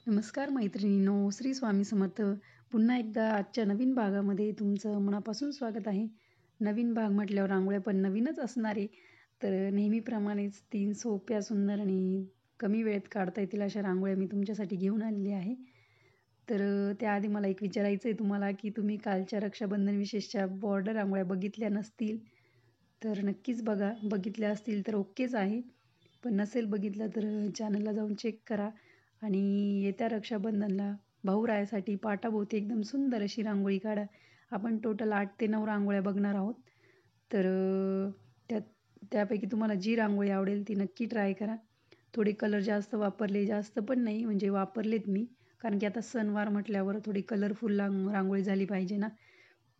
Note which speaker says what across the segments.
Speaker 1: नमस्कार मैत्रिणींनो, श्री स्वामी समर्थ. पुन्हा एकदा आजच्या नवीन भागामध्ये तुमचं मनापासून स्वागत आहे. नवीन भाग म्हटल्यावर रांगोळ्या पण नवीनच असणार आहे. तर नेहमीप्रमाणेच 3 सोप्या, सुंदर आणि कमी वेळेत काढता येतील अशा रांगोळ्या मी तुमच्यासाठी घेऊन आलेली आहे. तर त्याआधी मला एक विचारायचं आहे तुम्हाला, की तुम्ही कालच्या रक्षाबंधन विशेषच्या बॉर्डर रांगोळ्या बघितल्या नसतील, तर नक्कीच बघा. बघितल्या असतील तर ओकेच आहे. पण नसेल बघितलं तर चॅनलला जाऊन चेक करा. आणि येत्या रक्षाबंधनला भाऊरायासाठी पाटाभोवती एकदम सुंदर अशी रांगोळी काढा. आपण टोटल 8 ते 9 रांगोळ्या बघणार आहोत. तर त्यापैकी तुम्हाला जी रांगोळी आवडेल ती नक्की ट्राय करा. थोडे कलर जास्त वापरले, जास्त पण नाही म्हणजे वापरलेत मी, कारण की आता सणवार म्हटल्यावर थोडी कलरफुल रांगोळी झाली पाहिजे ना.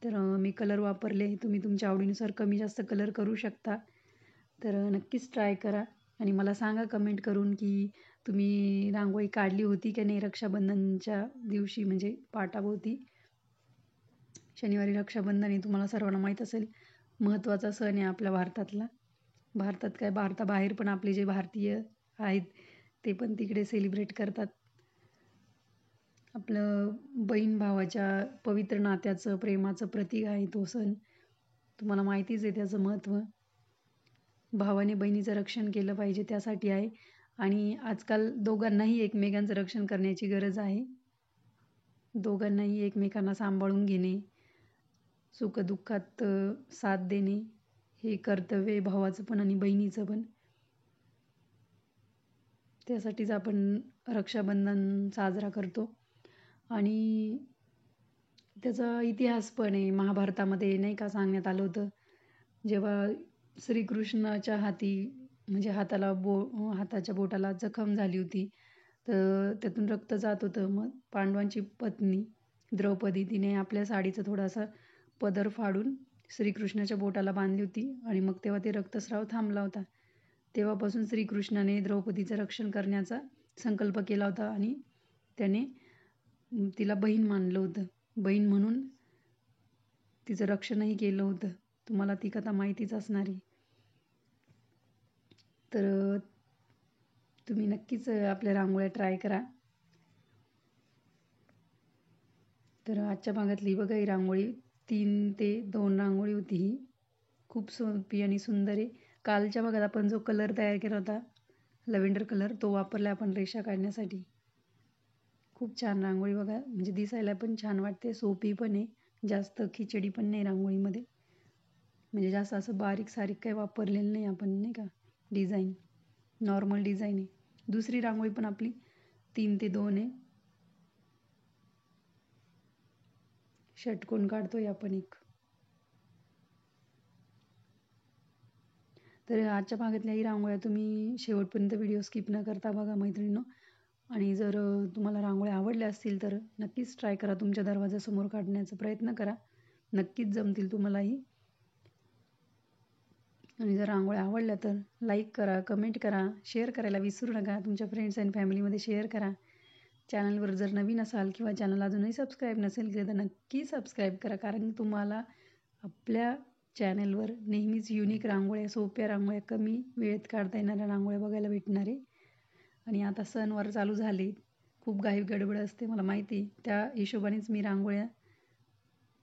Speaker 1: तर मी कलर वापरले. तुम्ही तुमच्या आवडीनुसार कमी जास्त कलर करू शकता. तर नक्कीच ट्राय करा आणि मला सांगा कमेंट करून की तुम्ही रांगोळी काढली होती की नाही रक्षाबंधनच्या दिवशी, म्हणजे पाटाभोवती. शनिवारी रक्षाबंधन आहे, तुम्हाला सर्वांना माहीत असेल, महत्त्वाचा सण आहे आपल्या भारतातला. भारतात काय, भारताबाहेर पण आपले जे भारतीय आहेत ते पण तिकडे सेलिब्रेट करतात. आपलं बहीण भावाच्या पवित्र नात्याचं, प्रेमाचं प्रतीक आहे तो सण. तुम्हाला माहितीच आहे त्याचं महत्त्व. भावाने बहिणीचं रक्षण केलं पाहिजे त्यासाठी आहे. आणि आजकाल दोघांनाही एकमेकांचं रक्षण करण्याची गरज आहे. दोघांनाही एकमेकांना सांभाळून घेणे, सुखदुःखात साथ देणे हे कर्तव्य आहे भावाचं पण आणि बहिणीचं पण. त्यासाठीच आपण रक्षाबंधन साजरा करतो. आणि त्याचा इतिहास पण आहे. महाभारतामध्ये नाही का सांगण्यात आलं होतं, जेव्हा श्रीकृष्णाच्या हाती म्हणजे हाताच्या बोटाला जखम झाली होती, तर त्यातून रक्त जात होतं. मग पांडवांची पत्नी द्रौपदी तिने आपल्या साडीचा थोडासा पदर फाडून श्रीकृष्णाच्या बोटाला बांधली होती आणि मग तेव्हा ते रक्तस्राव थांबला होता. तेव्हापासून श्रीकृष्णाने द्रौपदीचं रक्षण करण्याचा संकल्प केला होता आणि त्याने तिला बहीण मानलं होतं. बहीण म्हणून तिचं रक्षणही केलं होतं. तुम्हाला ती कथा माहितीच असणार आहे. तर तुम्ही नक्कीच आपल्या रांगोळ्या ट्राय करा. तर आजच्या भागातली बघा ही रांगोळी 3 ते 2 रांगोळी होती. ही खूप सोपी आणि सुंदर आहे. कालच्या भागात आपण जो कलर तयार केला होता, लव्हेंडर कलर, तो वापरला आपण रेषा काढण्यासाठी. खूप छान रांगोळी बघा, म्हणजे दिसायला पण छान वाटते, सोपी पण आहे, जास्त खिचडी पण नाही रांगोळीमध्ये. म्हणजे जास्त असं बारीक सारीक काही वापरलेलं नाही आपण, नाही का. डिझाईन नॉर्मल डिझाईन आहे. दुसरी रांगोळी पण आपली 3 ते 2 आहे. षटकोन काढतोय आपण एक. तर आजच्या भागातल्या ही रांगोळ्या तुम्ही शेवटपर्यंत व्हिडिओ स्किप न करता बघा मैत्रिणींनो. आणि जर तुम्हाला रांगोळ्या आवडल्या असतील तर नक्कीच ट्राय करा, तुमच्या दरवाजासमोर काढण्याचा प्रयत्न करा. नक्कीच जमतील तुम्हालाही. आणि जर रांगोळ्या आवडल्या तर लाईक करा, कमेंट करा, शेअर करायला विसरू नका. तुमच्या फ्रेंड्स अँड फॅमिलीमध्ये शेअर करा. चॅनलवर जर नवीन असाल किंवा चॅनल अजूनही सबस्क्राईब नसेल केलं तर नक्की सबस्क्राईब करा, कारण तुम्हाला आपल्या चॅनलवर नेहमीच युनिक रांगोळ्या, सोप्या रांगोळ्या, कमी वेळेत काढता येणाऱ्या रांगोळ्या बघायला भेटणार आहे. आणि आता सणवार चालू झाले, खूप घाई गडबड असते मला माहिती. त्या हिशोबानेच मी रांगोळ्या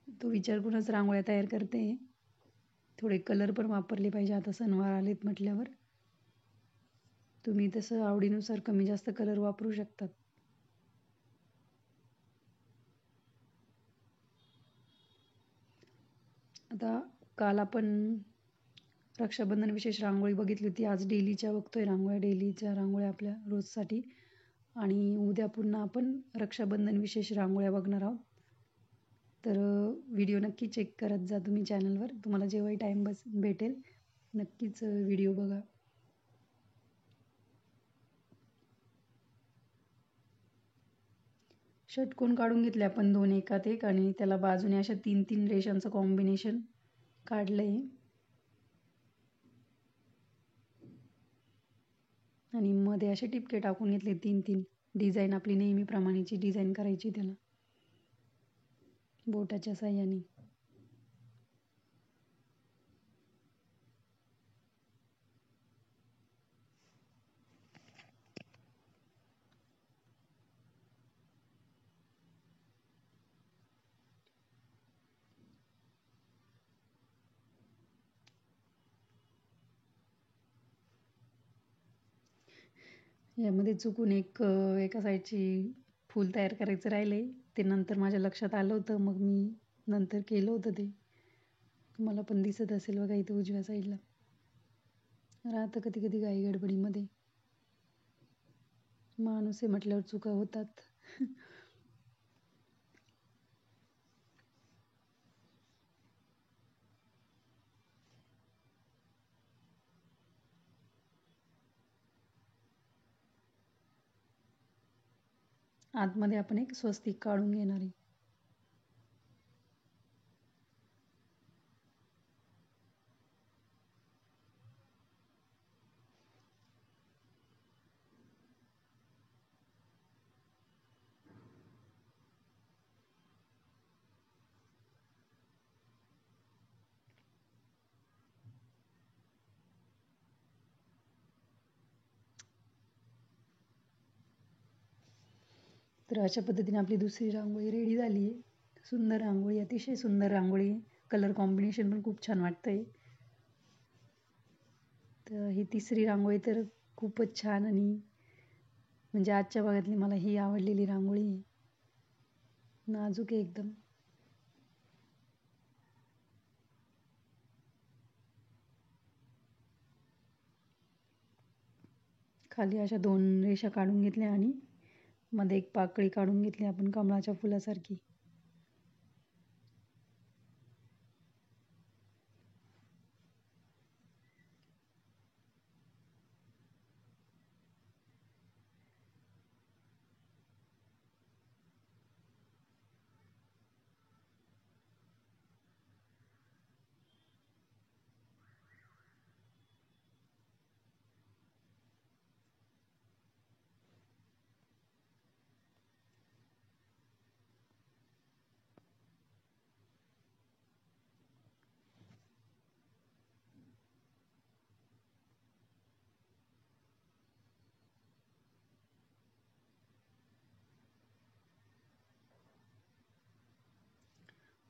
Speaker 1: तो विचार करूनच रांगोळ्या तयार करते. थोडे कलर पण वापरले पाहिजे, आता सणवार आलेत म्हटल्यावर. तुम्ही तसं आवडीनुसार कमी जास्त कलर वापरू शकतात. आता काल आपण रक्षाबंधन विशेष रांगोळी बघितली होती. आज डेलीच्या बघतोय रांगोळ्या, डेलीच्या रांगोळ्या आपल्या रोजसाठी. आणि उद्या पुन्हा आपण रक्षाबंधन विशेष रांगोळ्या बघणार आहोत. तर व्हिडिओ नक्की चेक करत जा तुम्ही चॅनलवर. तुम्हाला जेव्हाही टाईम भेटेल नक्कीच व्हिडिओ बघा. षटकोन काढून घेतले आपण 2 एकात एक आणि त्याला बाजूने अशा 3-3 रेषांचं कॉम्बिनेशन काढलं आहे. आणि मध्ये असे टिपके टाकून घेतले 3-3. डिझाईन आपली नेहमीप्रमाणेची डिझाईन करायची त्याला बोटाच्या साह्याने. यामध्ये चुकून एका साईडची फूल तयार करायचं राहिलंय. ते नंतर माझ्या लक्षात आलं होतं, मग मी नंतर केलं होतं ते. तुम्हाला पण दिसत असेल बघा इथे उजव्या साईडला. राहतं कधी कधी घाई गडबडीमध्ये. माणूस आहे म्हटल्यावर चुका होतात. आतमध्ये आपण एक स्वस्तिक काढून घेणार आहे. तर अशा पद्धतीने आपली दुसरी रांगोळी रेडी झाली आहे. सुंदर रांगोळी, अतिशय सुंदर रांगोळी. कलर कॉम्बिनेशन पण खूप छान वाटतंय. तर ही तिसरी रांगोळी तर खूपच छान आणि म्हणजे आजच्या भागातली मला ही आवडलेली रांगोळी आहे. नाजूक आहे एकदम. खाली अशा 2 रेषा काढून घेतल्या आणि मध्ये एक पाकळी काढून घेतली आपण कमळाच्या फुलासारखी.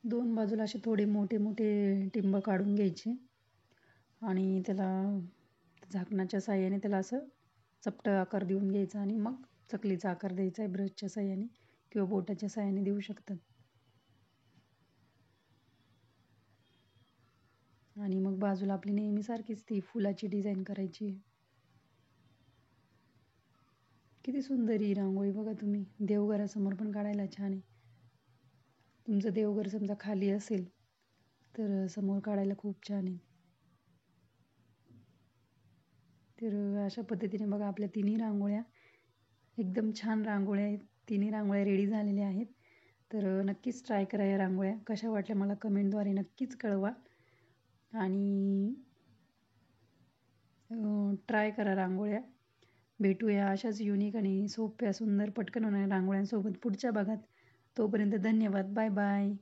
Speaker 1: दोन बाजूला असे थोडे मोठे मोठे टिंब काढून घ्यायचे आणि त्याला झाकणाच्या साहाय्याने त्याला असं चपटं आकार देऊन घ्यायचा आणि मग चकलीचा आकार द्यायचा आहे ब्रशच्या साहाय्याने किंवा बोटाच्या साहाय्याने देऊ शकतात. आणि मग बाजूला आपली नेहमीसारखीच ती फुलाची डिझाईन करायची. किती सुंदर ही रांगोळी बघा तुम्ही. देवघरासमोर पण काढायला छान आहे. तुमचं देवघर समजा खाली असेल तर समोर काढायला खूप छान आहे. तर अशा पद्धतीने बघा आपल्या तिन्ही रांगोळ्या एकदम छान रांगोळ्या आहेत. तिन्ही रांगोळ्या रेडी झालेल्या आहेत. तर नक्कीच ट्राय करा या रांगोळ्या. कशा वाटल्या मला कमेंटद्वारे नक्कीच कळवा आणि ट्राय करा रांगोळ्या. भेटूया अशाच युनिक आणि सोप्या सुंदर पटकन होणाऱ्या रांगोळ्यांसोबत पुढच्या भागात. तोपर्यंत धन्यवाद. Bye bye.